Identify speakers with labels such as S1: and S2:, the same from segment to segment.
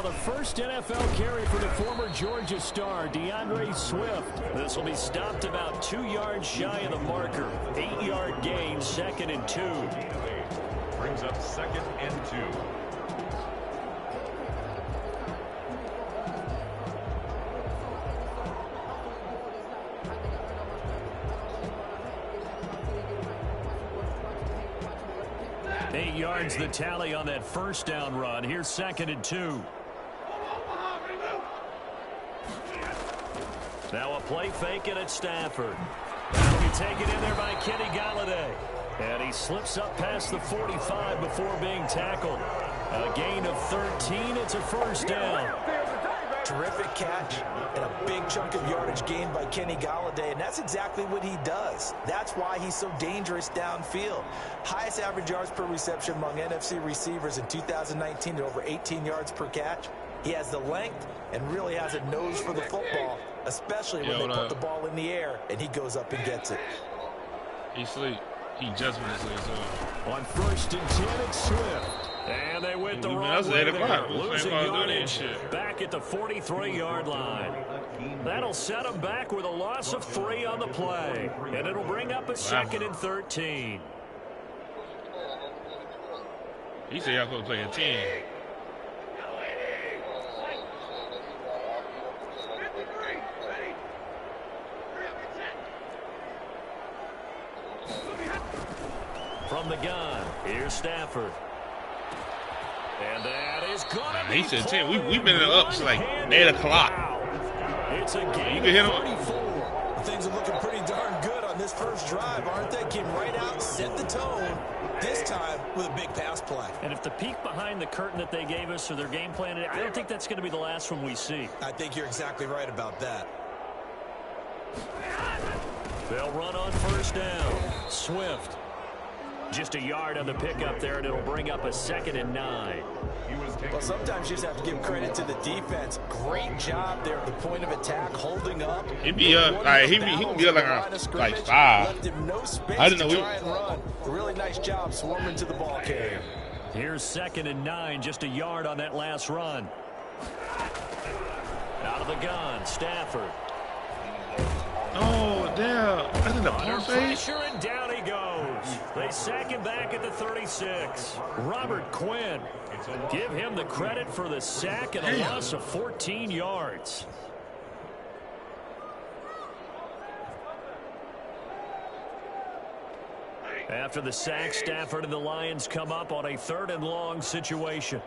S1: the first NFL carry for the former Georgia star, DeAndre Swift. This will be stopped about 2 yards shy of the marker. 8-yard gain, 2nd and 2.
S2: Brings up 2nd and 2.
S1: Eight yards the tally on that first down run. Here's 2nd and 2. Now a play fake and it's Stafford. That'll be taken in there by Kenny Golladay. And he slips up past the 45 before being tackled. A gain of 13. It's a first down.
S3: Terrific catch and a big chunk of yardage gained by Kenny Golladay, and that's exactly what he does. That's why he's so dangerous downfield. Highest average yards per reception among NFC receivers in 2019 at over 18 yards per catch. He has the length and really has a nose for the football, especially when they put the ball in the air and he goes up and gets it.
S4: He sleep. He just went to sleep. So.
S1: On 1st and 10, it's Swift. And they went the wrong way there, losing yardage back at the 43-yard line. That'll set them back with a loss of 3 on the play. And it'll bring up a 2nd and 13.
S4: He said y'all supposed to play a 10.
S1: From the gun, here's Stafford. And that is going to be
S4: he said 10. We've been up since like 8 o'clock.
S1: It's a game.
S4: You can hit him.
S3: Things are looking pretty darn good on this first drive, aren't they? Came right out, set the tone, this time with a big pass play.
S1: And if the peek behind the curtain that they gave us or their game plan, I don't think that's going to be the last one we see.
S3: I think you're exactly right about that.
S1: They'll run on first down. Swift. Just a yard on the pickup there, and it'll bring up a 2nd and 9.
S3: Well, sometimes you just have to give credit to the defense. Great job there at the point of attack, holding up.
S4: He'd be up, like, he can be up like 5.
S3: Left him no space
S4: I didn't know
S3: to try and run. A really nice job swarming to the ball carrier.
S1: Here's 2nd and 9, just a yard on that last run. Out of the gun, Stafford.
S4: Oh, damn. That's in the pump
S1: pressure, and down he goes. They sack him back at the 36. Robert Quinn. Give him the credit for the sack and a loss of 14 yards. After the sack, Stafford and the Lions come up on a 3rd and long situation.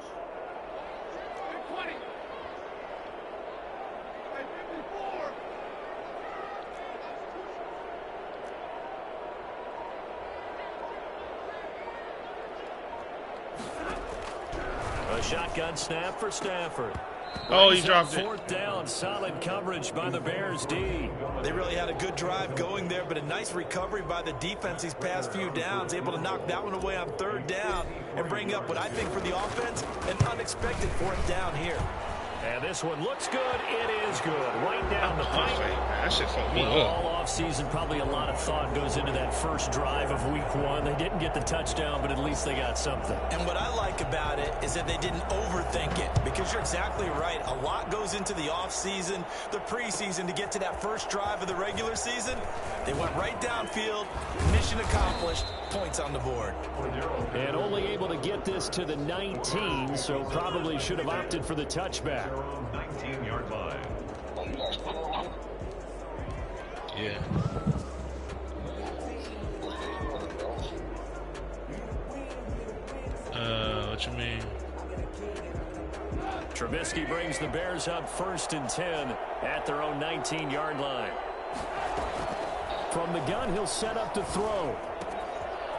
S1: A shotgun snap for Stafford.
S4: Oh, he dropped it.
S1: 4th down, solid coverage by the Bears D.
S3: They really had a good drive going there, but a nice recovery by the defense these past few downs, able to knock that one away on 3rd down and bring up what I think for the offense, an unexpected 4th down here.
S1: And this one looks good. It is good. Right down the pipe.
S4: That shit fucked me
S1: Well,
S4: up.
S1: all offseason, probably a lot of thought goes into that first drive of week 1. They didn't get the touchdown, but at least they got something.
S3: And what I like about it is that they didn't overthink it, because you're exactly right. A lot goes into the offseason, the preseason, to get to that first drive of the regular season. They went right downfield, mission accomplished, points on the board.
S1: And only able to get this to the 19, so probably should have opted for the touchback.
S2: 19-yard line.
S4: Yeah. What you mean?
S1: Trubisky brings the Bears up 1st and 10 at their own 19-yard line. From the gun, he'll set up to throw.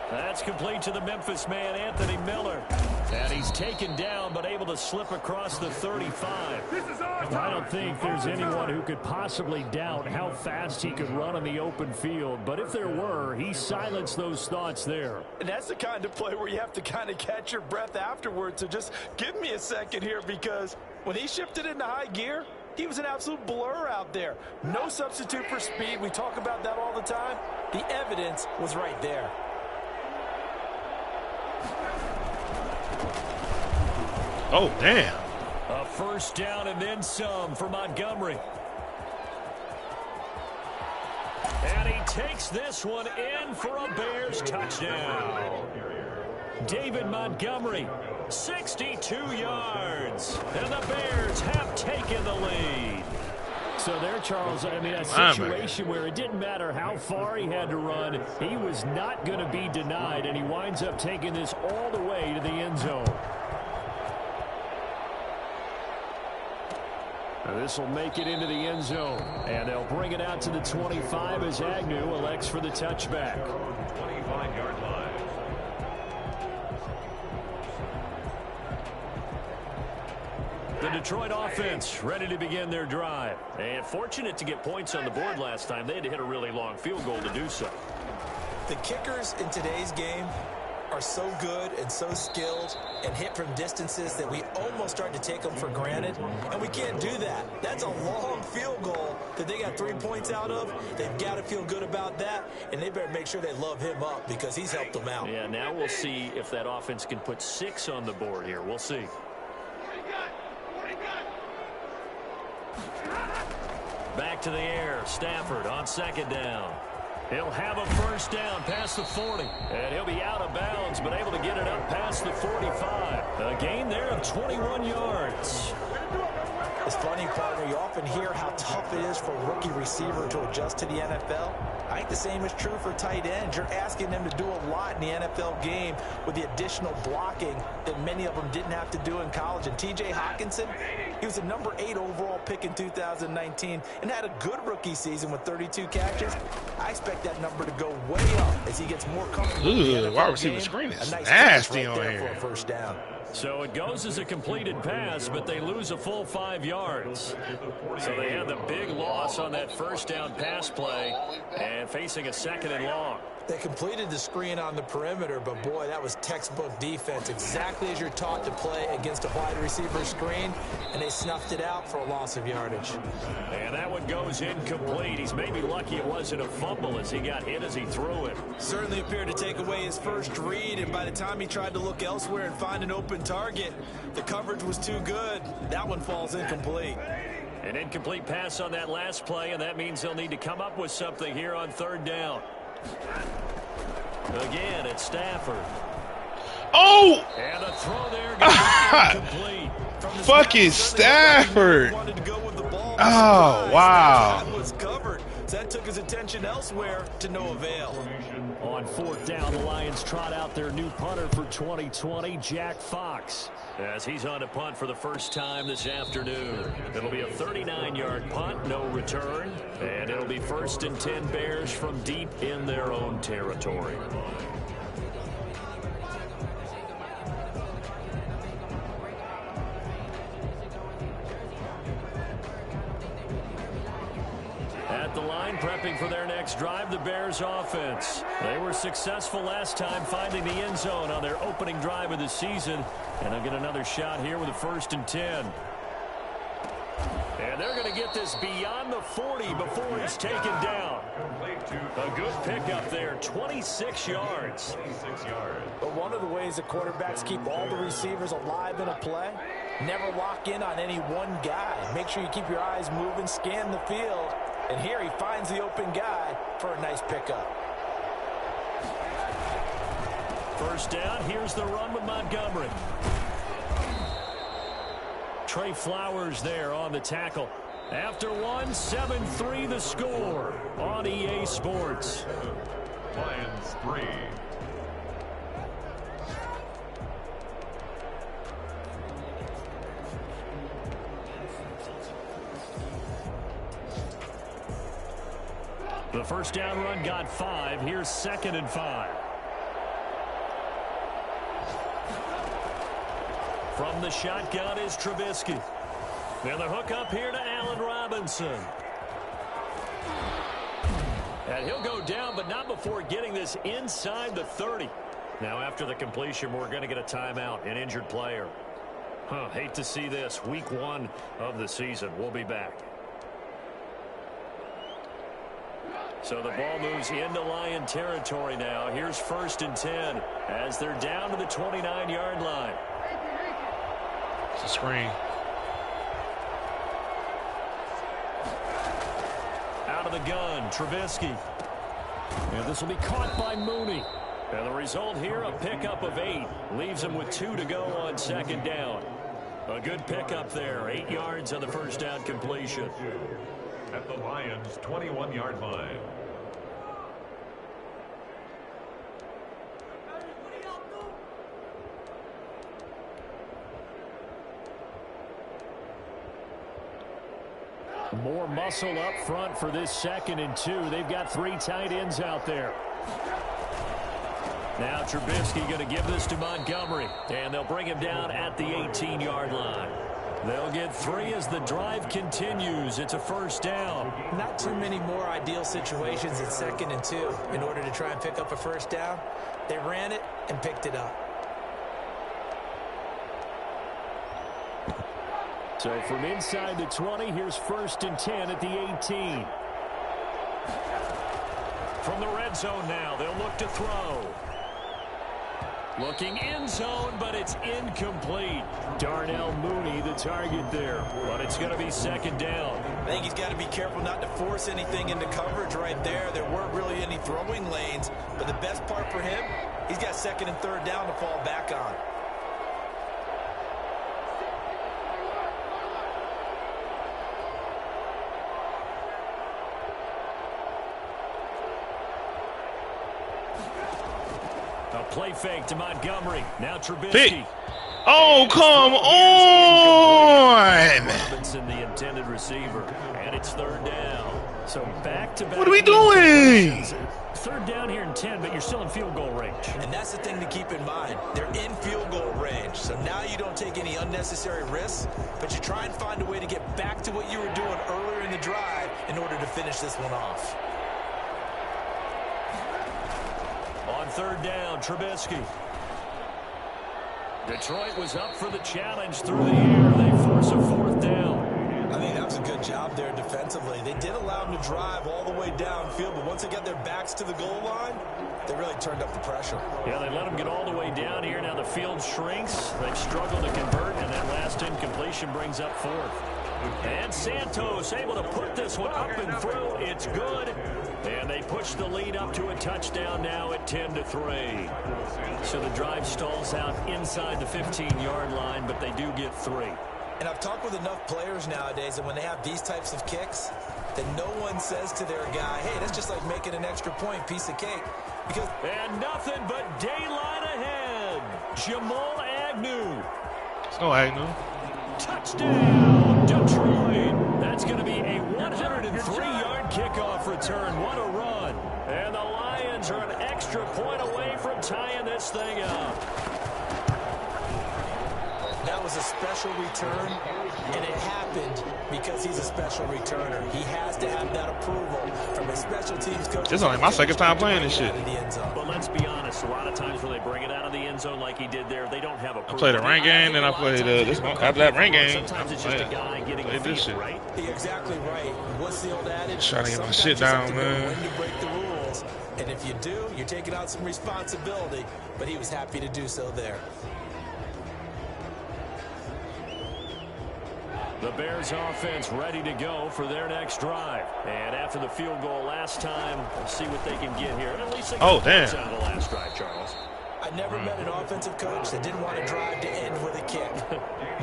S1: That's complete to the Memphis man, Anthony Miller. And he's taken down, but able to slip across the 35. I don't think there's anyone who could possibly doubt how fast he could run on the open field. But if there were, he silenced those thoughts there.
S3: And that's the kind of play where you have to kind of catch your breath afterwards. So just give me a second here, because when he shifted into high gear, he was an absolute blur out there. No substitute for speed. We talk about that all the time. The evidence was right there.
S4: Oh, damn.
S1: A first down and then some for Montgomery. And he takes this one in for a Bears touchdown. David Montgomery, 62 yards. And the Bears have taken the lead. So there, Charles, I mean, a situation where it didn't matter how far he had to run. He was not going to be denied, and he winds up taking this all the way to the end zone. This will make it into the end zone, and they'll bring it out to the 25 as Agnew elects for the touchback.
S2: 25-yard line.
S1: The Detroit offense ready to begin their drive. And fortunate to get points on the board last time. They had to hit a really long field goal to do so.
S3: The kickers in today's game are so good and so skilled and hit from distances that we almost start to take them for granted, and we can't do that. That's a long field goal that they got 3 points out of. They've got to feel good about that, and they better make sure they love him up because he's helped them out.
S1: Yeah, now we'll see if that offense can put 6 on the board here. We'll see. Back to the air. Stafford on second down. He'll have a first down past the 40. And he'll be out of bounds, but able to get it up past the 45. A gain there of 21 yards.
S3: It's funny, partner, you often hear how tough it is for a rookie receiver to adjust to the NFL. I think the same is true for tight ends. You're asking them to do a lot in the NFL game with the additional blocking that many of them didn't have to do in college. And T.J. Hockenson, he was a number 8 overall pick in 2019 and had a good rookie season with 32 catches. I expect that number to go way up as he gets more comfortable.
S4: Ooh, wide receiver screen is nasty on here.
S3: For a first down.
S1: So it goes as a completed pass, but they lose a full 5 yards. So they had the big loss on that first down pass play and facing a second and long.
S3: They completed the screen on the perimeter, but boy, that was textbook defense. Exactly as you're taught to play against a wide receiver screen, and they snuffed it out for a loss of yardage.
S1: And that one goes incomplete. He's maybe lucky it wasn't a fumble as he got hit as he threw it.
S3: Certainly appeared to take away his first read, and by the time he tried to look elsewhere and find an open target, the coverage was too good. That one falls incomplete.
S1: An incomplete pass on that last play, and that means they'll need to come up with something here on third down. Again, it's Stafford.
S4: Oh!
S1: And a throw there goes incomplete.
S4: Fucking Stafford. Oh, wow.
S3: Was covered. So that took his attention elsewhere to no avail.
S1: On fourth down, the Lions trot out their new punter for 2020, Jack Fox, as he's on to punt for the first time this afternoon. It'll be a 39-yard punt, no return, and it'll be 1st and 10 Bears from deep in their own territory. At the line, prepping for their next drive, the Bears offense. They were successful last time finding the end zone on their opening drive of the season. And they'll get another shot here with a 1st and 10. And they're going to get this beyond the 40 before he's taken down. A good pickup there, 26 yards.
S3: But one of the ways that quarterbacks keep all the receivers alive in a play, never lock in on any one guy. Make sure you keep your eyes moving, scan the field. And here he finds the open guy for a nice pickup.
S1: First down, here's the run with Montgomery. Trey Flowers there on the tackle. After one, 7-3 the score on EA Sports.
S2: Lions 3.
S1: The first down run got 5. Here's 2nd and 5. From the shotgun is Trubisky. And the hook up here to Allen Robinson. And he'll go down, but not before getting this inside the 30. Now, after the completion, we're going to get a timeout, an injured player. Hate to see this. Week 1 of the season. We'll be back. So the ball moves into Lion territory now. Here's 1st and 10 as they're down to the 29-yard line.
S4: It's a screen.
S1: Out of the gun, Trubisky. And this will be caught by Mooney. And the result here, a pickup of 8. Leaves him with 2 to go on second down. A good pickup there. 8 yards on the first down completion.
S2: At the Lions' 21-yard line.
S1: More muscle up front for this 2nd and 2. They've got 3 tight ends out there. Now Trubisky going to give this to Montgomery, and they'll bring him down at the 18-yard line. They'll get 3 as the drive continues. It's a first down.
S3: Not too many more ideal situations at 2nd and 2 in order to try and pick up a first down. They ran it and picked it up.
S1: So from inside the 20, here's 1st and 10 at the 18. From the red zone now, they'll look to throw. Looking end zone, but it's incomplete. Darnell Mooney, the target there, but it's going to be 2nd down.
S3: I think he's got to be careful not to force anything into coverage right there. There weren't really any throwing lanes, but the best part for him, he's got 2nd and 3rd down to fall back on.
S1: A play fake to Montgomery. Now Trubisky.
S4: Pick. Oh, come on!
S1: Robinson, the intended receiver, and it's 3rd down. So back-to-back.
S4: What are we doing?
S1: 3rd down here in 10, but you're still in field goal range.
S3: And that's the thing to keep in mind. They're in field goal range. So now you don't take any unnecessary risks, but you try and find a way to get back to what you were doing earlier in the drive in order to finish this one off.
S1: On 3rd down, Trubisky. Detroit was up for the challenge through the air. They force a 4th down.
S3: I think that was a good job there defensively. They did allow them to drive all the way downfield, but once they got their backs to the goal line, they really turned up the pressure.
S1: Yeah, they let them get all the way down here. Now the field shrinks. They've struggled to convert, and that last incompletion brings up 4th. And Santos able to put this one up and through. It's good. And they push the lead up to a touchdown now at 10-3. So the drive stalls out inside the 15-yard line, but they do get 3.
S3: And I've talked with enough players nowadays that when they have these types of kicks, that no one says to their guy, hey, that's just like making an extra point, piece of cake. Because
S1: and nothing but daylight ahead. Jamal Agnew.
S4: It's no Agnew.
S1: Touchdown, Detroit. That's going to be a 103-yard kickoff return. What a run. And the Lions are an extra point away from tying this thing up.
S3: that was a special return, and it happened because he's a special returner. He has to have that approval from his special teams coach.
S4: This is only my 2nd time playing this shit.
S1: But let's be honest, a lot of times when they bring it out of the end zone like he did there, they don't have approval.
S4: I played a rain game, then I played this one. After that rain game,
S1: sometimes it's just a guy getting a
S4: this
S1: field,
S4: shit.
S1: right?
S3: You're exactly right. What's the old adage?
S4: Trying to get my
S3: Sometimes
S4: shit
S3: you have
S4: down,
S3: to know
S4: man.
S3: when to break the rules, and if you do, you're taking out some responsibility. But he was happy to do so there.
S1: The Bears offense ready to go for their next drive. And after the field goal last time, we'll see what they can get here. And at least they got points out of the last drive, Charles.
S3: I never met an offensive coach that didn't want to drive to end with a kick.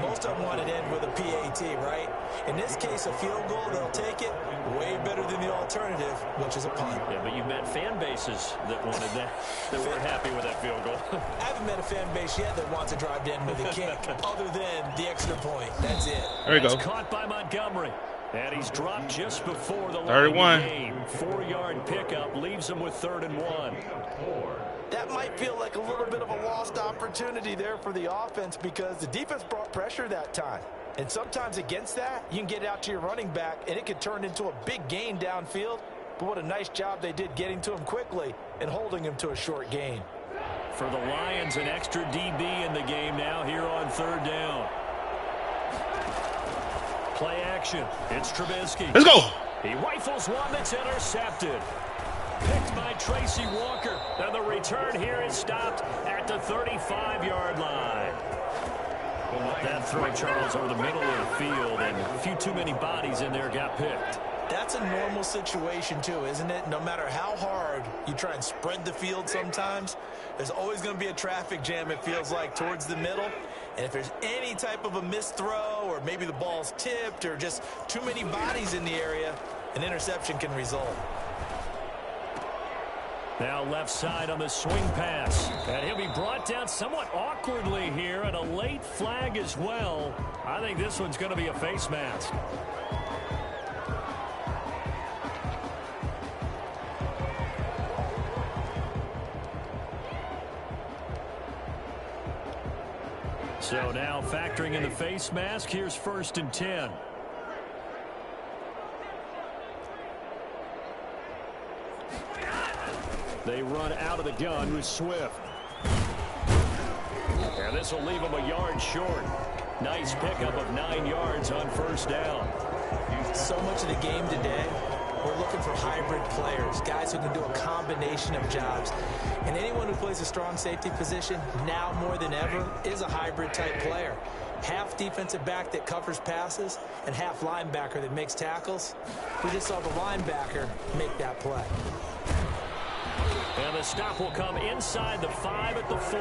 S3: Most of them wanted to end with a PAT, right? In this case, a field goal, they'll take it way better than the alternative, which is a punt.
S1: Yeah, but you've met fan bases that wanted that weren't happy with that field goal.
S3: I haven't met a fan base yet that wants to drive to end with a kick, other than the extra point. That's it.
S4: There you go.
S1: Caught by Montgomery. And he's dropped just before the line
S4: 31.
S1: of the game. 4-yard pickup leaves him with 3rd and 1.
S3: That might feel like a little bit of a lost opportunity there for the offense because the defense brought pressure that time. And sometimes against that, you can get out to your running back, and it could turn into a big gain downfield. But what a nice job they did getting to him quickly and holding him to a short gain.
S1: For the Lions, an extra DB in the game now here on 3rd down. Play action. It's Trubisky.
S4: Let's go.
S1: He rifles one that's intercepted. Picked by Tracy Walker. And the return here is stopped at the 35-yard line. That throw, Charles, over the middle of the field, and a few too many bodies in there got picked.
S3: That's a normal situation too, isn't it? No matter how hard you try and spread the field sometimes, there's always going to be a traffic jam, it feels like, towards the middle. And if there's any type of a missed throw, or maybe the ball's tipped, or just too many bodies in the area, an interception can result.
S1: Now left side on the swing pass. And he'll be brought down somewhat awkwardly here, and a late flag as well. I think this one's going to be a face mask. So now factoring in the face mask, here's 1st and 10. They run out of the gun with Swift. And this will leave him a yard short. Nice pickup of 9 yards on 1st down.
S3: So much of the game today, we're looking for hybrid players, guys who can do a combination of jobs. And anyone who plays a strong safety position, now more than ever, is a hybrid type player. Half defensive back that covers passes and half linebacker that makes tackles. We just saw the linebacker make that play.
S1: And the stop will come inside the 5 at the 4.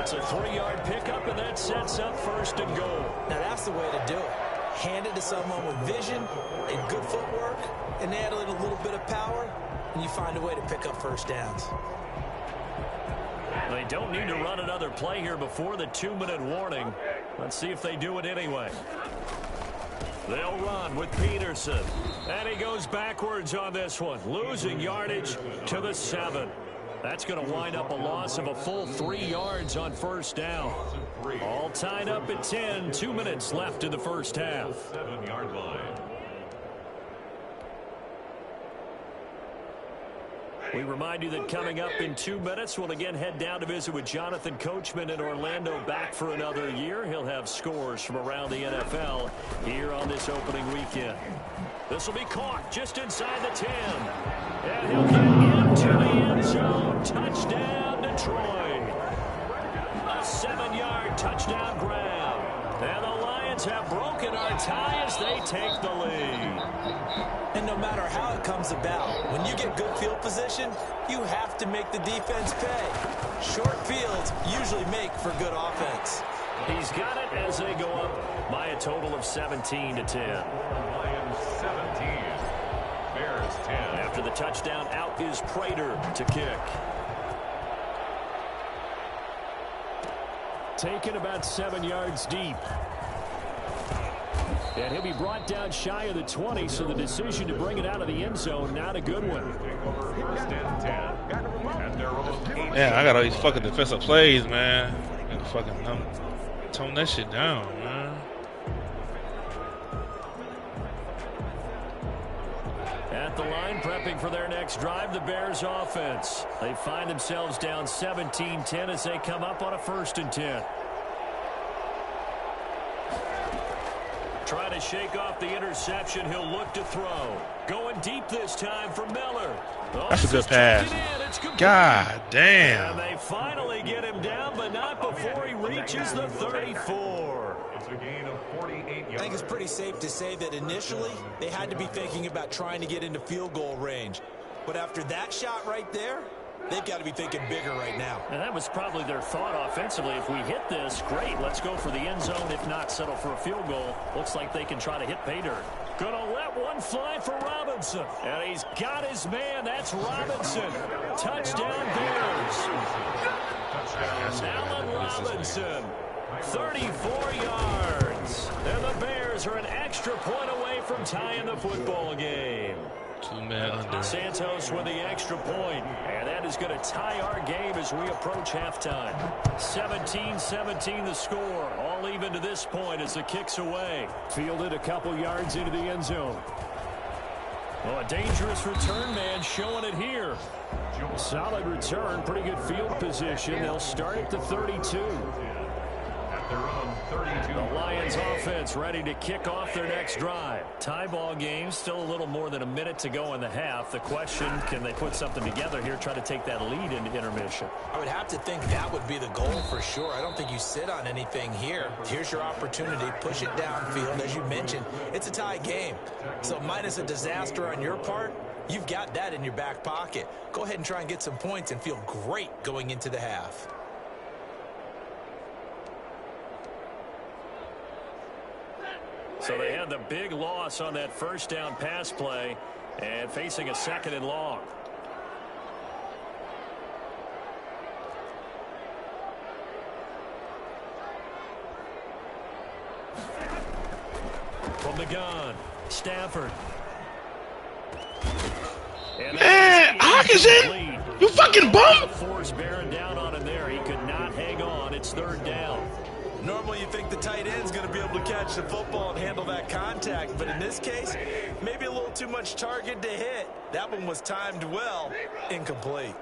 S1: It's a 3-yard pickup, and that sets up 1st and goal.
S3: Now that's the way to do it. Hand it to someone with vision and good footwork, and add a little bit of power, and you find a way to pick up 1st downs.
S1: They don't need to run another play here before the 2-minute warning. Let's see if they do it anyway. They'll run with Peterson. And he goes backwards on this one, losing yardage to the 7. That's going to wind up a loss of a full 3 yards on 1st down. All tied up at 10. 2 minutes left in the 1st half.
S2: 7-yard line.
S1: We remind you that coming up in 2 minutes, we'll again head down to visit with Jonathan Coachman in Orlando, back for another year. He'll have scores from around the NFL here on this opening weekend. This will be caught just inside the 10. And he'll get into the end zone. Touchdown, Detroit. A 7-yard touchdown grab. And the Lions have broken our tie as they take the lead.
S3: And no matter how it comes about, when you get good field position, you have to make the defense pay. Short fields usually make for good offense.
S1: He's got it as they go up by a total of 17-10.
S2: Lions 17. Bears 10.
S1: After the touchdown, out is Prater to kick. Taken about 7 yards deep. And he'll be brought down shy of the 20, so the decision to bring it out of the end zone, not a good one.
S4: Man, I got all these fucking defensive plays, man. I gotta fucking tone that shit down, man.
S1: At the line, prepping for their next drive, the Bears offense. They find themselves down 17-10 as they come up on a 1st and 10. Trying to shake off the interception. He'll look to throw. Going deep this time for Miller. Oh,
S4: that's a good pass. God damn.
S1: And they finally get him down, but not before he reaches the 34.
S2: It's a gain of 48 yards.
S3: I think it's pretty safe to say that initially they had to be thinking about trying to get into field goal range. But after that shot right there, they've got to be thinking bigger right now.
S1: And that was probably their thought offensively. If we hit this, great. Let's go for the end zone. If not, settle for a field goal. Looks like they can try to hit pay dirt. Gonna let one fly for Robinson. And he's got his man. That's Robinson. Touchdown Bears. Allen Robinson. 34 yards. And the Bears are an extra point away from tying the football game.
S4: 2-man under.
S1: Santos with the extra point, and that is going to tie our game as we approach halftime. 17-17 the score, all even to this point as the kick's away. Fielded a couple yards into the end zone. Oh, a dangerous return man showing it here. Solid return, pretty good field position. They'll start at the 32.
S2: their own 32.
S1: The Lions offense ready to kick off their next drive. Tie ball game, still a little more than a minute to go in the half. The question, can they put something together here, try to take that lead into intermission?
S3: I would have to think that would be the goal for sure. I don't think you sit on anything here. Here's your opportunity. Push it downfield. As you mentioned, it's a tie game. So minus a disaster on your part, you've got that in your back pocket. Go ahead and try and get some points and feel great going into the half.
S1: So they had the big loss on that first down pass play and facing a 2nd and long. From the gun, Stafford.
S4: Man, Hawkinson, you fucking bum!
S1: Force bearing down on him there. He could not hang on. It's 3rd down.
S3: Normally you think the tight end's going to be able to catch the football and handle that contact, but in this case, maybe a little too much target to hit. That one was timed well, incomplete.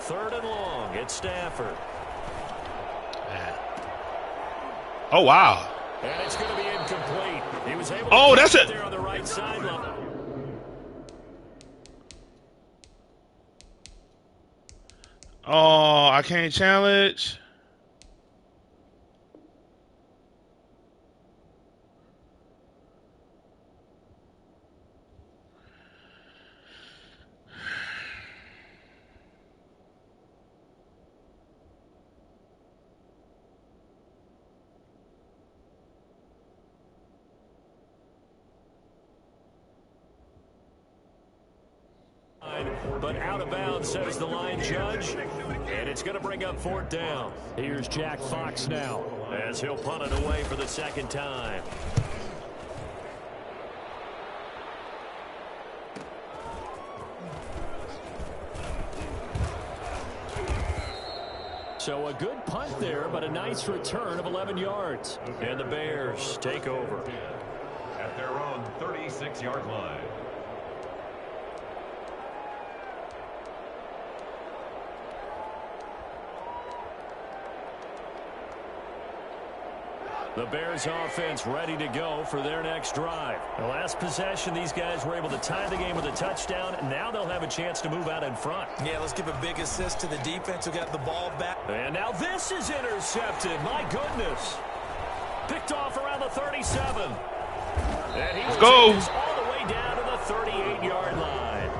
S1: Third and long, it's Stafford.
S4: Oh, wow.
S1: And it's going to be incomplete. He was able
S4: Oh,
S1: to
S4: that's
S1: get
S4: it.
S1: there on the right sideline.
S4: Oh, I can't challenge.
S1: But out of bounds, says the line judge. And it's going to bring up 4th down. Here's Jack Fox now as he'll punt it away for the 2nd time. So a good punt there, but a nice return of 11 yards. And the Bears take over.
S2: At their own 36-yard line.
S1: The Bears offense ready to go for their next drive. The last possession, these guys were able to tie the game with a touchdown. Now they'll have a chance to move out in front.
S3: Yeah, let's give a big assist to the defense who got the ball back.
S1: And now this is intercepted. My goodness. Picked off around the 37. And he
S4: Let's go.
S1: all the way down to the 38-yard line.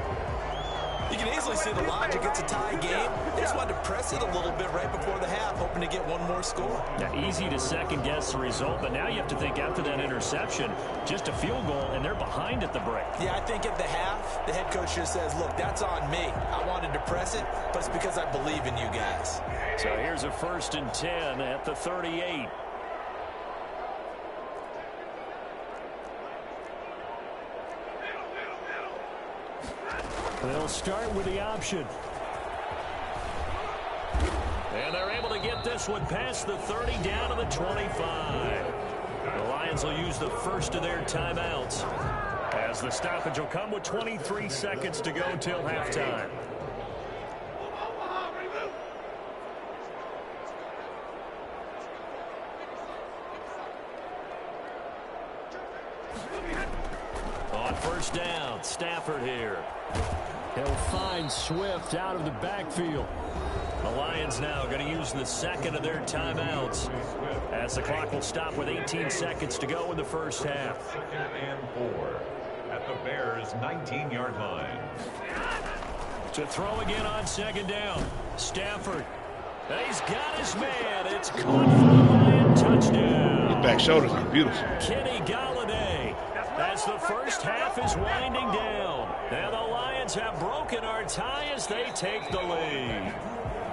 S3: You can easily see the logic. It's a tie game. They just wanted to press it a little bit right before the half, hoping to get one more score.
S1: Yeah, easy to second-guess the result, but now you have to think after that interception, just a field goal, and they're behind at the break.
S3: Yeah, I think at the half, the head coach just says, look, that's on me. I wanted to press it, but it's because I believe in you guys.
S1: So here's a 1st and 10 at the 38. They'll start with the option. And they're able to get this one past the 30 down to the 25. The Lions will use the first of their timeouts as the stoppage will come with 23 seconds to go till halftime. On 1st down, Stafford here. He'll find Swift out of the backfield. The Lions now going to use the 2nd of their timeouts as the clock will stop with 18 seconds to go in the first half.
S2: 2nd and 4 at the Bears' 19-yard line.
S1: To throw again on 2nd down, Stafford. He's got his man. It's caught for the Lion touchdown.
S4: His back shoulders are beautiful.
S1: Kenny Golladay as the first half is winding down. And the Lions have broken our tie as they take the lead.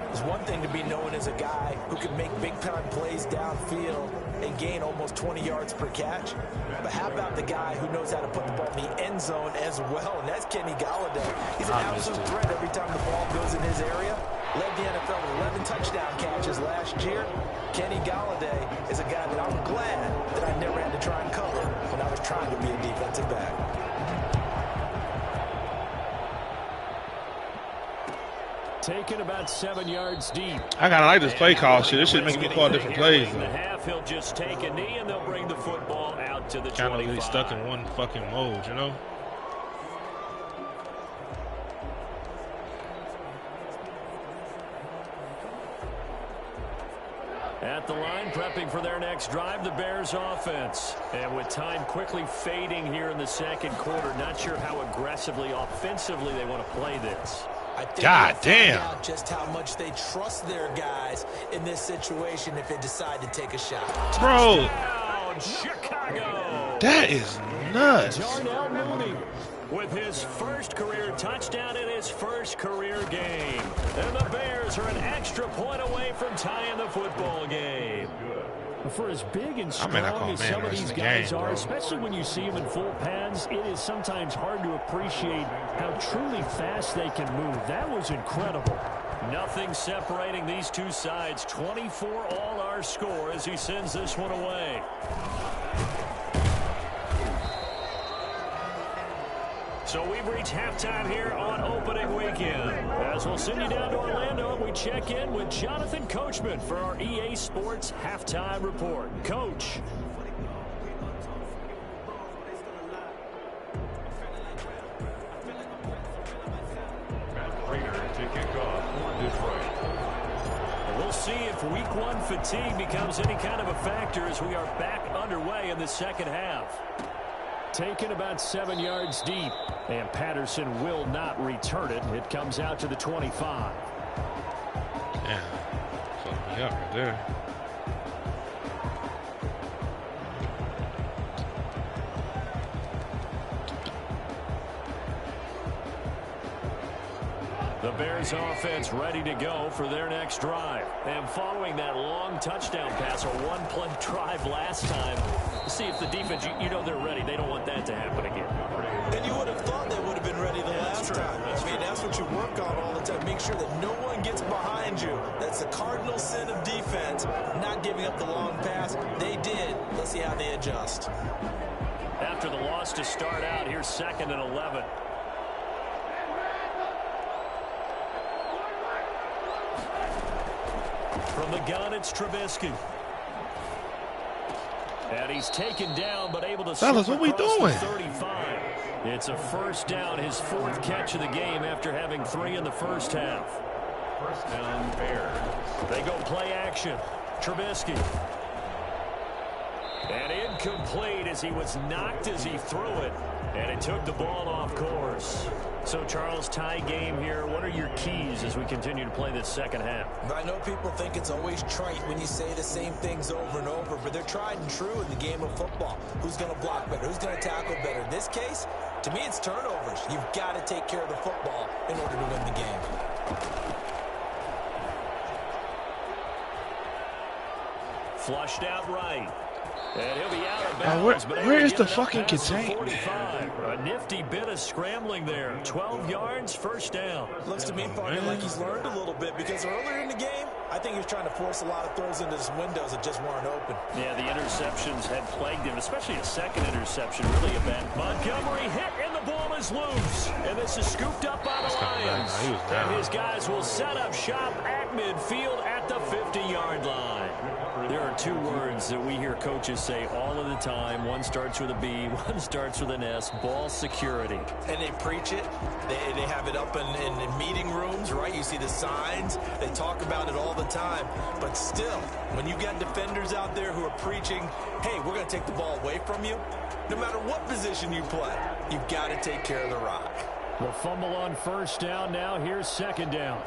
S3: It's one thing to be known as a guy who can make big-time plays downfield and gain almost 20 yards per catch. But how about the guy who knows how to put the ball in the end zone as well, and that's Kenny Golladay. He's an absolute threat every time the ball goes in his area. Led the NFL with 11 touchdown catches last year. Kenny Golladay is a guy that I'm glad that I never had to try and cover when I was trying to be a defensive back.
S1: Taken about 7 yards deep.
S4: I gotta like this play call shit. This shit making me call different plays.
S1: In the half, he'll just take a knee and they'll bring the football out to the 25.
S4: Kind of really stuck in one fucking mode, you know?
S1: At the line, prepping for their next drive, the Bears offense. And with time quickly fading here in the second quarter, not sure how aggressively, offensively they want to play this.
S3: I think
S4: God damn.
S3: out just how much they trust their guys in this situation if they decide to take a shot.
S4: Bro.
S1: Touchdown, Chicago.
S4: That is nuts.
S1: Darnell Mooney with his first career touchdown in his first career game. And the Bears are an extra point away from tying the football game. For as big and strong as some of these guys are, especially when you see them in full pads, it is sometimes hard to appreciate how truly fast they can move. That was incredible. Nothing separating these two sides. 24 all our score as he sends this one away. So we've reached halftime here on opening weekend. As we'll send you down to Orlando, we check in with Jonathan Coachman for our EA Sports Halftime Report. Coach.
S2: Matt Prater to kick off for Detroit.
S1: We'll see if week one fatigue becomes any kind of a factor as we are back underway in the second half. Taken about 7 yards deep, and Patterson will not return it. It comes out to the 25.
S4: Yeah, fucked me up right there.
S1: The Bears offense ready to go for their next drive. And following that long touchdown pass, a one-play drive last time, see if the defense, you know they're ready. They don't want that to happen again.
S3: And you would have thought they would have been ready the last time. I mean, that's what you work on all the time. Make sure that no one gets behind you. That's the cardinal sin of defense, not giving up the long pass. They did. Let's see how they adjust.
S1: After the loss to start out, here's 2nd and 11. From the gun, it's Trubisky. And he's taken down, but able to
S4: Fellas, what we doing?
S1: 35. It's a first down, his 4th catch of the game after having 3 in the first half.
S2: First down, Bears.
S1: They go play action. Trubisky. And incomplete as he was knocked as he threw it. And it took the ball off course. So, Charles, tie game here. What are your keys as we continue to play this second half?
S3: I know people think it's always trite when you say the same things over and over, but they're tried and true in the game of football. Who's going to block better? Who's going to tackle better? In this case, to me, it's turnovers. You've got to take care of the football in order to win the game.
S1: Flushed out right. And he'll be out of bounds.
S4: Where is the fucking container?
S1: A nifty bit of scrambling there. 12 yards, first down.
S3: Looks to me, partner, like he's learned a little bit because earlier in the game, I think he was trying to force a lot of throws into his windows that just weren't open.
S1: Yeah, the interceptions had plagued him, especially a second interception, really a bad. Montgomery hit, and the ball is loose. And this is scooped up by the Lions. And his guys will set up shop at midfield at the 50-yard line. There are 2 words that we hear coaches say all of the time. One starts with a B, one starts with an S. Ball security.
S3: And they preach it. They have it up in meeting rooms, right? You see the signs. They talk about it all the time. But still, when you got defenders out there who are preaching, hey, we're going to take the ball away from you, no matter what position you play, you've got to take care of the rock.
S1: The fumble on first down. Now here's second down.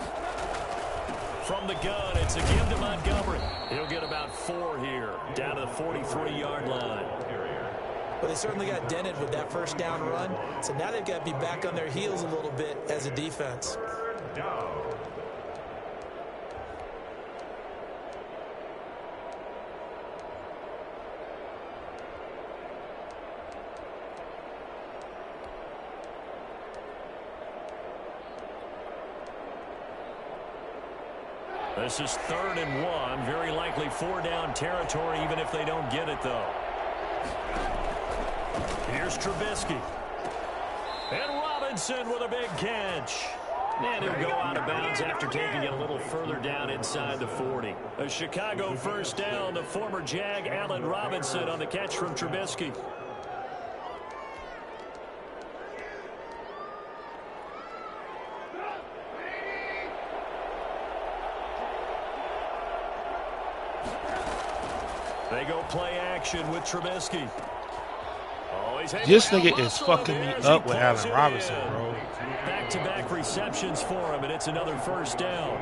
S1: From the gun, it's a give to Montgomery. He'll get about 4 here, down to the 43-yard line.
S3: Well, they certainly got dented with that first down run, so now they've got to be back on their heels a little bit as a defense.
S1: This is 3rd and 1. Very likely 4-down territory, even if they don't get it, though. Here's Trubisky. And Robinson with a big catch. And he'll go out of bounds after taking it a little further down inside the 40. A Chicago first down, the former Jag Allen Robinson on the catch from Trubisky. They go play action with Trubisky.
S4: This nigga is fucking me up with Allen Robinson, bro.
S1: Back-to-back receptions for him, and it's another first down.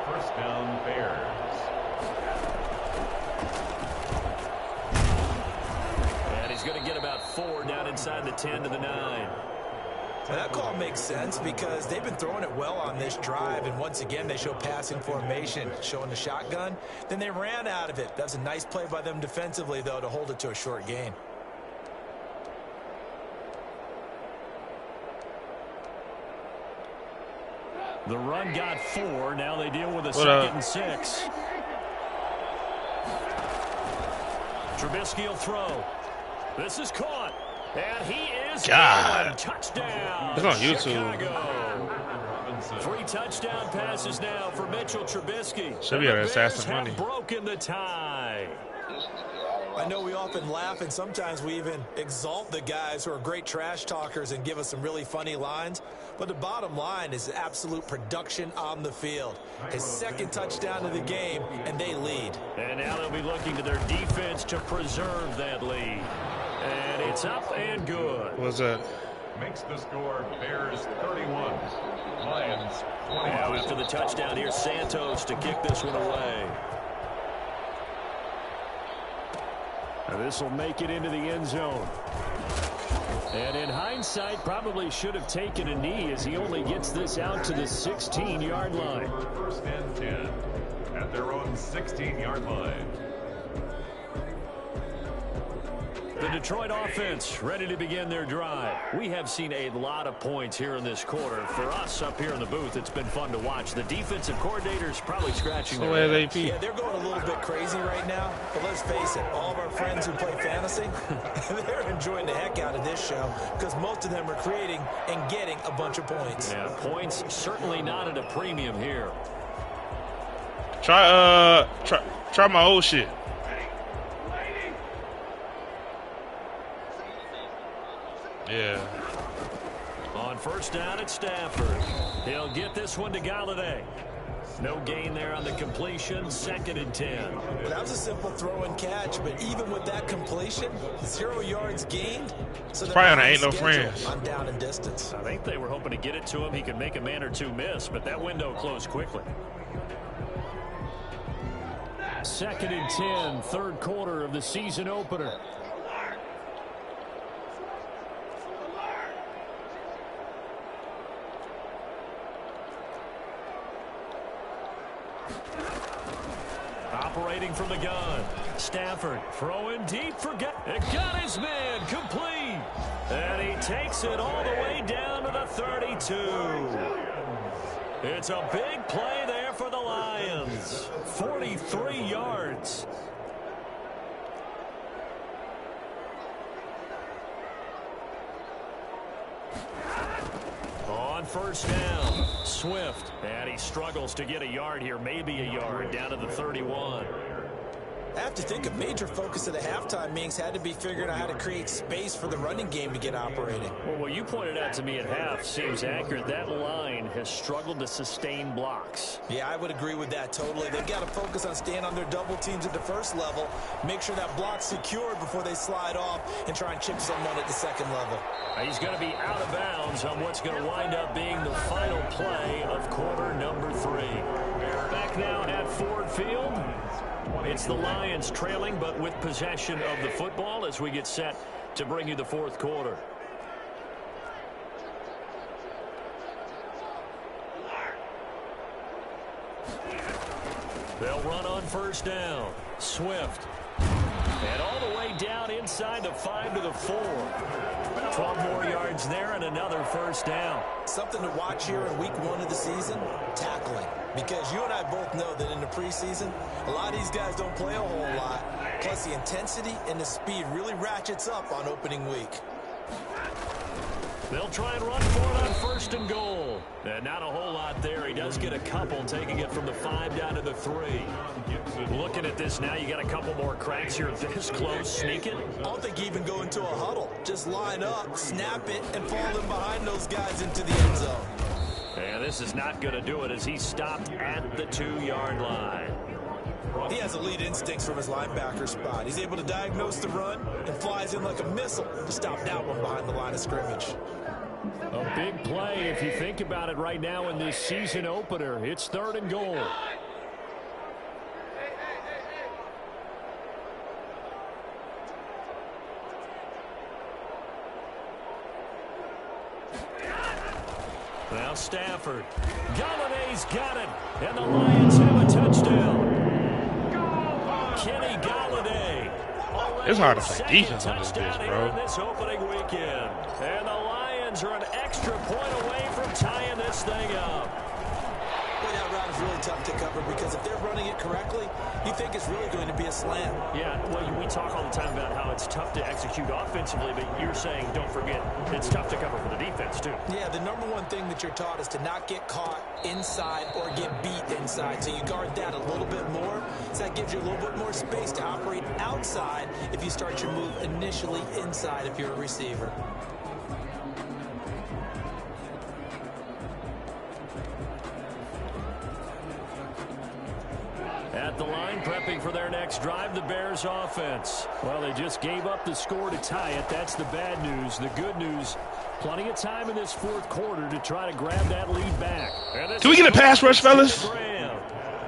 S2: First down, Bears.
S1: And he's going to get about 4 down inside the 10 to the 9.
S3: And that call makes sense because they've been throwing it well on this drive, and once again they show passing formation, showing the shotgun. Then they ran out of it. That's a nice play by them defensively, though, to hold it to a short gain.
S1: The run got 4. Now they deal with a second and 6. Trubisky will throw. This is caught. And he is
S4: God.
S1: Touchdown.
S4: It's on YouTube.
S1: Chicago. 3 touchdown passes now for Mitchell Trubisky.
S4: Should be able to assassin money.
S1: Broken the tie.
S3: I know we often laugh and sometimes we even exalt the guys who are great trash talkers and give us some really funny lines. But the bottom line is absolute production on the field. His second touchdown of the game, and they lead.
S1: And now they'll be looking to their defense to preserve that lead. And it's up and good.
S4: What's that?
S2: Makes the score Bears 31, Lions 20.
S1: Now after the touchdown, here's Santos to kick this one away. And this will make it into the end zone. And in hindsight, probably should have taken a knee as he only gets this out to the 16-yard line.
S2: First and 10 at their own 16-yard line.
S1: The Detroit offense ready to begin their drive. We have seen a lot of points here in this quarter. For us up here in the booth, it's been fun to watch. The defensive coordinators probably scratching their heads.
S3: Yeah, they're going a little bit crazy right now. But let's face it, all of our friends who play fantasy, they're enjoying the heck out of this show because most of them are creating and getting a bunch of points.
S1: Yeah, points certainly not at a premium here.
S4: Try my old shit. Yeah.
S1: On first down at Stafford. He'll get this one to Galladay. No gain there on the completion. 2nd and 10.
S3: Well, that was a simple throw and catch, but even with that completion, 0 yards gained. So
S4: probably on Ain't No Friends.
S3: On down and distance.
S1: I think they were hoping to get it to him. He could make a man or two miss, but that window closed quickly. 2nd and 10, 3rd quarter of the season opener. Operating from the gun. Stafford throwing deep for it got his man complete. And he takes it all the way down to the 32. It's a big play there for the Lions. 43 yards. On first down, Swift. And he struggles to get a yard here, maybe a yard, down to the 31.
S3: I have to think a major focus of the halftime meetings had to be figuring out how to create space for the running game to get operating.
S1: Well, what you pointed out to me at half seems accurate. That line has struggled to sustain blocks.
S3: Yeah, I would agree with that totally. They've got to focus on staying on their double teams at the first level, make sure that block's secured before they slide off and try and chip someone at the second level.
S1: He's going to be out of bounds on what's going to wind up being the final play of quarter number 3. Back now at Ford Field. It's the Lions trailing, but with possession of the football as we get set to bring you the 4th quarter. They'll run on first down. Swift. And all the way down inside the 5 to the 4. 12 more yards there and another first down.
S3: Something to watch here in week 1 of the season, tackling. Because you and I both know that in the preseason, a lot of these guys don't play a whole lot. Plus the intensity and the speed really ratchets up on opening week.
S1: They'll try and run for it on 1st and goal. field. And not a whole lot there. He does get a couple, taking it from the 5 down to the 3. Looking at this now, you got a couple more cracks here this close. Sneak it.
S3: I don't think you even go into a huddle. Just line up, snap it, and fall in behind those guys into the end zone.
S1: And this is not going to do it as he stopped at the 2-yard line.
S3: He has elite instincts from his linebacker spot. He's able to diagnose the run and flies in like a missile to stop that one behind the line of scrimmage.
S1: A big play if you think about it right now in this season opener. It's 3rd and goal. Now Stafford. Galladay's got it. And the Lions have a touchdown. Kenny Galladay.
S4: It's hard to play defense on this bitch, bro.
S1: This opening weekend. And the Lions are an extra point away from tying this thing up.
S3: Boy, that route is really tough to cover because if they're running it correctly, you think it's really going to be a slam.
S1: Yeah, well, we talk all the time about how it's tough to execute offensively, but you're saying, don't forget, it's tough to cover for the defense, too.
S3: Yeah, the number one thing that you're taught is to not get caught inside or get beat inside. So you guard that a little bit more. So that gives you a little bit more space to operate outside if you start your move initially inside if you're a receiver.
S1: At the line, prepping for their next drive, the Bears offense. Well, they just gave up the score to tie it. That's the bad news. The good news, plenty of time in this 4th quarter to try to grab that lead back.
S4: Can we get a pass rush, fellas?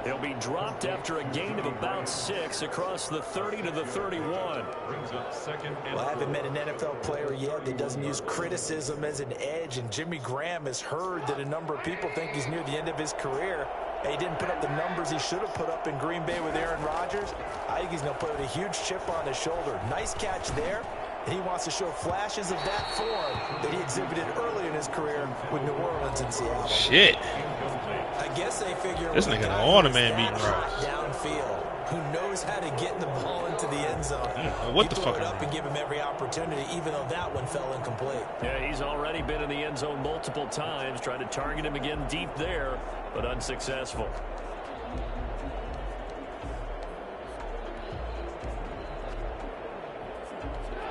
S1: They'll be dropped after a gain of about 6 across the 30 to the 31.
S3: Well, I haven't met an NFL player yet that doesn't use criticism as an edge, and Jimmy Graham has heard that a number of people think he's near the end of his career. He didn't put up the numbers he should have put up in Green Bay with Aaron Rodgers. I think he's going to put a huge chip on his shoulder. Nice catch there. And he wants to show flashes of that form that he exhibited early in his career with New Orleans and Seattle.
S4: Shit.
S3: I guess they figure
S4: this nigga on a man beating routes.
S3: Downfield, who knows how to get the ball into the end zone.
S4: What the fuck?
S3: It up and give him every opportunity, even though that one fell incomplete.
S1: Yeah, he's already been in the end zone multiple times, trying to target him again deep there, but unsuccessful.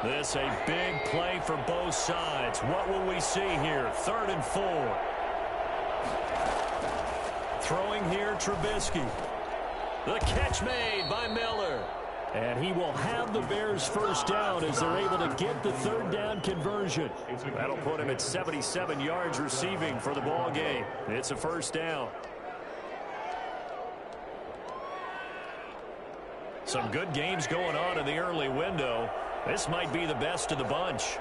S1: This a big play for both sides. What will we see here? 3rd and 4. Throwing here, Trubisky. The catch made by Miller. And he will have the Bears first down as they're able to get the 3rd down conversion. That'll put him at 77 yards receiving for the ball game. It's a first down. Some good games going on in the early window. This might be the best of the bunch.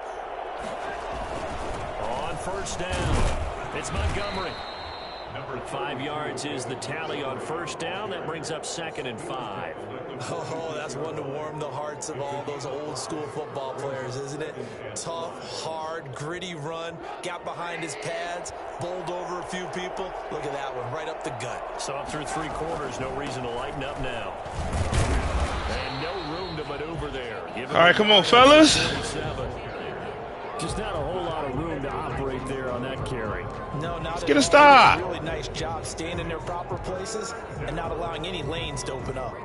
S1: On first down, it's Montgomery. 5 yards is the tally on first down. That brings up 2nd and 5.
S3: Oh, that's one to warm the hearts of all those old school football players, isn't it? Tough, hard, gritty run. Got behind his pads, bowled over a few people. Look at that one, right up the gut.
S1: Saw through 3 quarters. No reason to lighten up now. And no room to maneuver there.
S4: All right, come on, fellas.
S1: Just not a whole lot of room to operate there on that carry.
S3: No, not
S4: Let's get a stop.
S3: Really nice job staying in their proper places and not allowing any lanes to open up.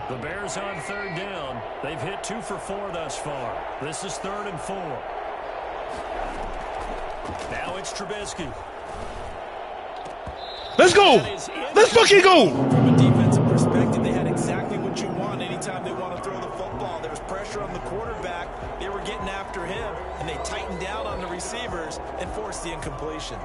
S1: The Bears on 3rd down. They've hit 2 for 4 thus far. This is 3rd and 4. Now it's Trubisky.
S4: Let's go. Let's fucking go.
S3: From a defensive perspective, they had exactly what you want anytime they want to throw the football. There was pressure on the quarterback. They were getting after him, and they tightened down on the receivers and forced the incompletion.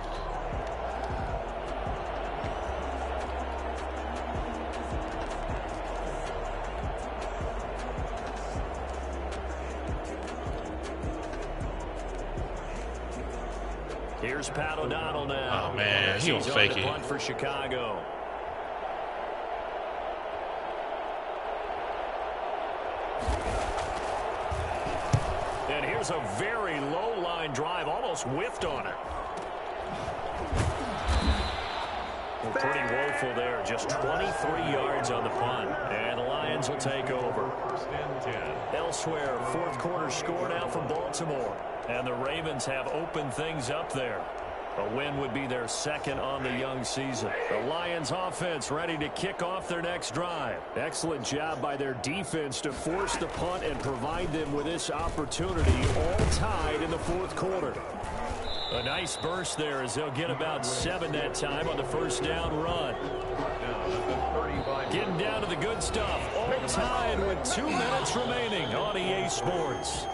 S1: Here's Pat O'Donnell now.
S4: Oh, man, he gonna fake it.
S1: Punt for Chicago. And here's a very low line drive, almost whiffed on it. Well, pretty woeful there. Just 23 yards on the punt. And the Lions will take over. Elsewhere, fourth quarter score now for Baltimore. And the Ravens have opened things up there. A win would be their second on the young season. The Lions offense ready to kick off their next drive. Excellent job by their defense to force the punt and provide them with this opportunity, all tied in the fourth quarter. A nice burst there as they'll get about 7 that time on the first down run. Getting down to the good stuff. All tied with 2 minutes remaining on EA Sports.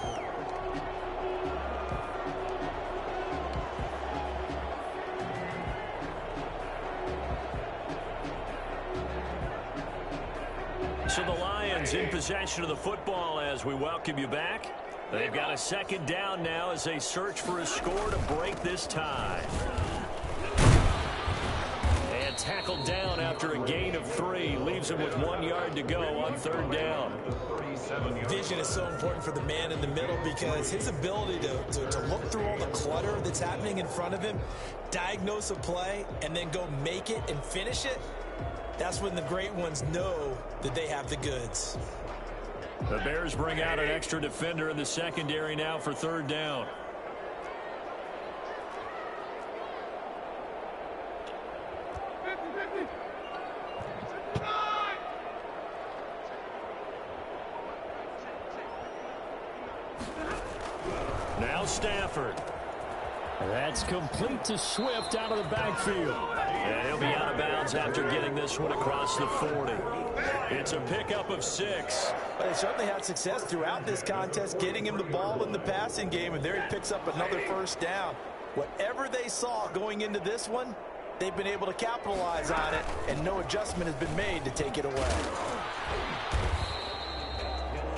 S1: So the Lions in possession of the football as we welcome you back. They've got a second down now as they search for a score to break this tie. And tackled down after a gain of 3. Leaves him with 1 yard to go on third down.
S3: Vision is so important for the man in the middle because his ability to look through all the clutter that's happening in front of him, diagnose a play, and then go make it and finish it. That's when the great ones know that they have the goods.
S1: The Bears bring out an extra defender in the secondary now for third down. Now Stafford. That's complete to Swift out of the backfield. And he'll be out of bounds after getting this one across the 40. It's a pickup of 6.
S3: But they certainly had success throughout this contest, getting him the ball in the passing game, and there he picks up another first down. Whatever they saw going into this one, they've been able to capitalize on it, and no adjustment has been made to take it away.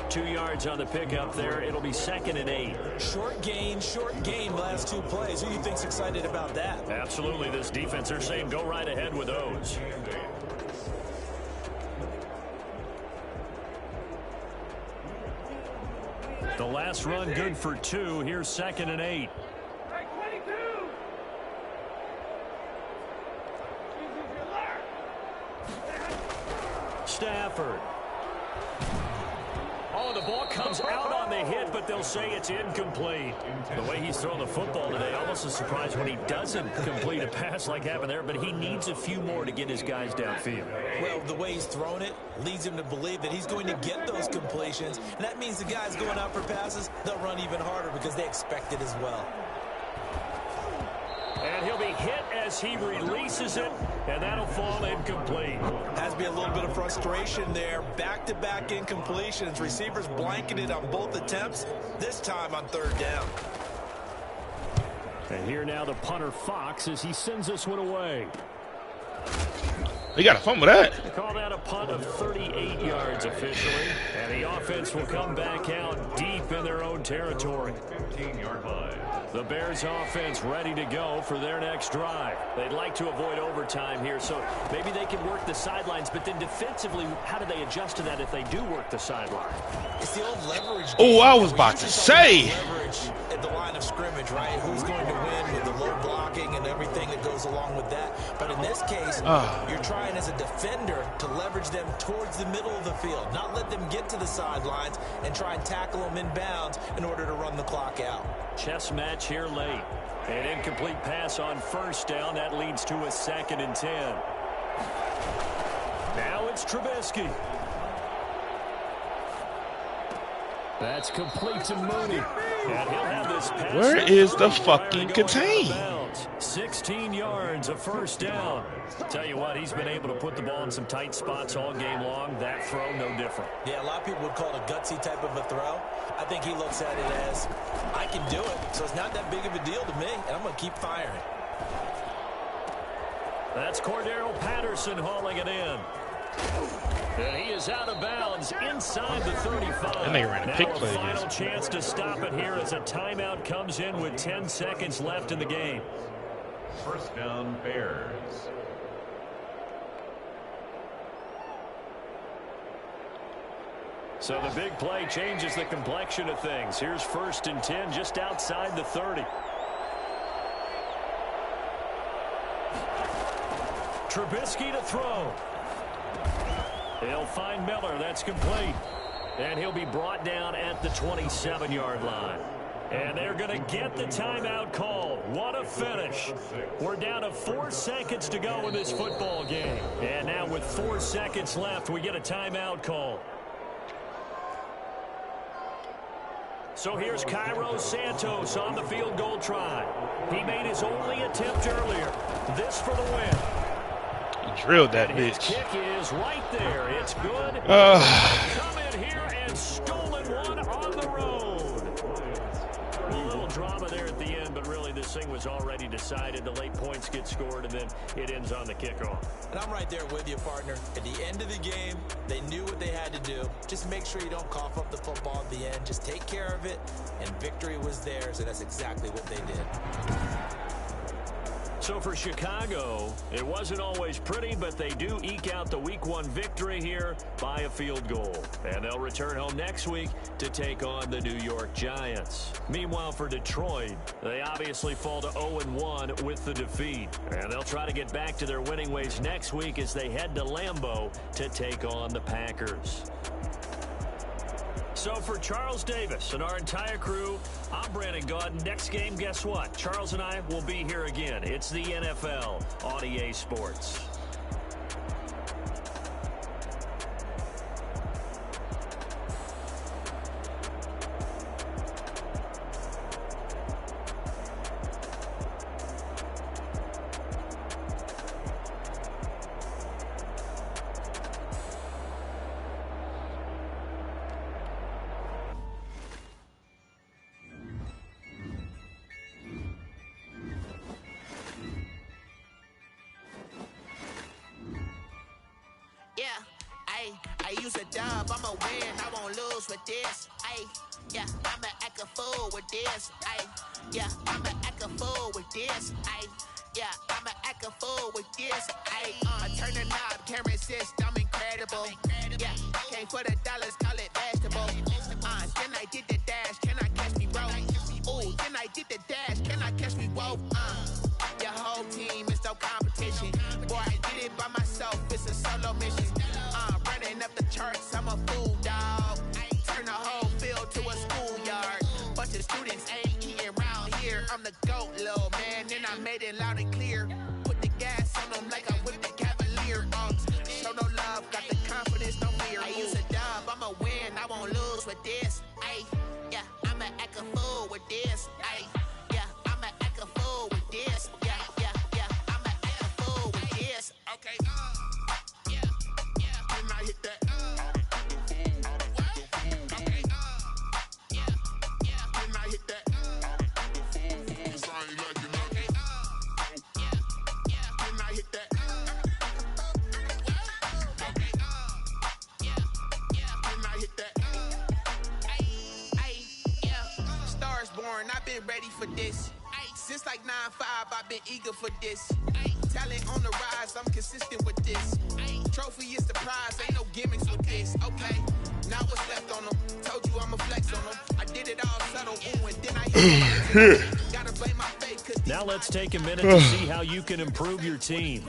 S1: 2 yards on the pickup there. It'll be 2nd and 8.
S3: Short gain last 2 plays. Who do you think's excited about that?
S1: Absolutely. This defense, they're saying go right ahead with those. The last run good for 2. Here's 2nd and 8. Stafford. Oh, the ball comes out on the hit, but they'll say it's incomplete. The way he's thrown the football today, almost a surprise when he doesn't complete a pass like happened there, but he needs a few more to get his guys downfield.
S3: Well, the way he's thrown it leads him to believe that he's going to get those completions, and that means the guys going out for passes, they'll run even harder because they expect it as well.
S1: And he'll be hit as he releases it, and that'll fall incomplete.
S3: Has to be a little bit of frustration there. Back-to-back incompletions. Receivers blanketed on both attempts, this time on third down.
S1: And here now the punter Fox as he sends this one away.
S4: They got a fumble that.
S1: They call that a punt of 38 yards officially. And the offense will come back out deep in their own territory.
S2: 15-yard line.
S1: The Bears offense ready to go for their next drive. They'd like to avoid overtime here, so maybe they can work the sidelines, but then defensively, how do they adjust to that if they do work the sideline?
S3: It's the old leverage game.
S4: Oh, I was about to say.
S3: Leverage at the line of scrimmage, right? Who's going to win with the low blocking and everything that goes along with that. But in this case, you're trying as a defender to leverage them towards the middle of the field, not let them get to the sidelines and try and tackle them in bounds in order to run the clock out.
S1: Chess match here late. An incomplete pass on first down. That leads to a 2nd and 10. Now it's Trubisky. That's complete to Mooney. And he'll have this pass.
S4: Where is the fucking contain?
S1: 16 yards, a first down. Tell you what, he's been able to put the ball in some tight spots all game long. That throw, no different.
S3: Yeah, a lot of people would call it a gutsy type of a throw. I think he looks at it as, I can do it, so it's not that big of a deal to me, and I'm going to keep firing.
S1: That's Cordero Patterson hauling it in. And he is out of bounds inside the 35.
S4: And they ran a pick play.
S1: Final chance to stop it here as a timeout comes in with 10 seconds left in the game.
S2: First down, Bears.
S1: So the big play changes the complexion of things. Here's 1st and 10 just outside the 30. Trubisky to throw. He'll find Miller. That's complete. And he'll be brought down at the 27-yard line. And they're going to get the timeout called. What a finish. We're down to 4 seconds to go in this football game. And now with 4 seconds left, we get a timeout call. So here's Cairo Santos on the field goal try. He made his only attempt earlier. This for the win.
S4: He drilled that
S1: and
S4: bitch.
S1: His kick is right there. It's good. Come in here and stolen one on the road. A little drama there at the end, but really this thing was already decided. The late points get scored, and then it ends on the kickoff.
S3: And I'm right there with you, partner. At the end of the game, they knew what they had to do. Just make sure you don't cough up the football at the end. Just take care of it, and victory was theirs, and that's exactly what they did.
S1: So for Chicago, it wasn't always pretty, but they do eke out the Week 1 victory here by a field goal. And they'll return home next week to take on the New York Giants. Meanwhile, for Detroit, they obviously fall to 0-1 with the defeat. And they'll try to get back to their winning ways next week as they head to Lambeau to take on the Packers. So for Charles Davis and our entire crew, I'm Brandon Gaudin. Next game, guess what? Charles and I will be here again. It's the NFL on EA Sports.
S5: I use a dub, I'ma win, I won't lose with this. Yeah, I'ma act a fool with this. Yeah, I'ma act a fool with this. Yeah, I'ma act a fool with this. I turn the knob, camera assist, I'm incredible. Yeah, came for the dollars, call it vegetable. Then I did the dash, can I catch me, bro? Ooh, then I did the dash, can I catch me, whoa? Your whole team is no competition. Boy, I did it by myself, it's a solo mission. Running up the charts, I'm a fool, dog. Turn the whole field to a schoolyard. Bunch of students ain't eating around here. I'm the GOAT, little man, and I made it loud and clear. Put the gas on them like I whipped the Cavalier. Show no love, got the confidence, no fear. I use a dub, I'ma win, I won't lose with this. Yeah, I'ma act a fool with this. Yeah, I'ma act a fool with this. Yeah, I'ma act a fool with this. Okay, and I hit that. Okay, and I hit that. And I hit that. And I hit that. Stars born, I've been ready for this. Since like 9-5, I've been eager for this. Talent on the rise, I'm consistent with this. Trophy is the prize, ain't no gimmicks with this. Okay, now what's left on them? Told you I'ma flex on them. I did it all subtle, ooh, and then I hit it. Gotta blame my faith.
S1: Now let's take a minute to see how you can improve your team.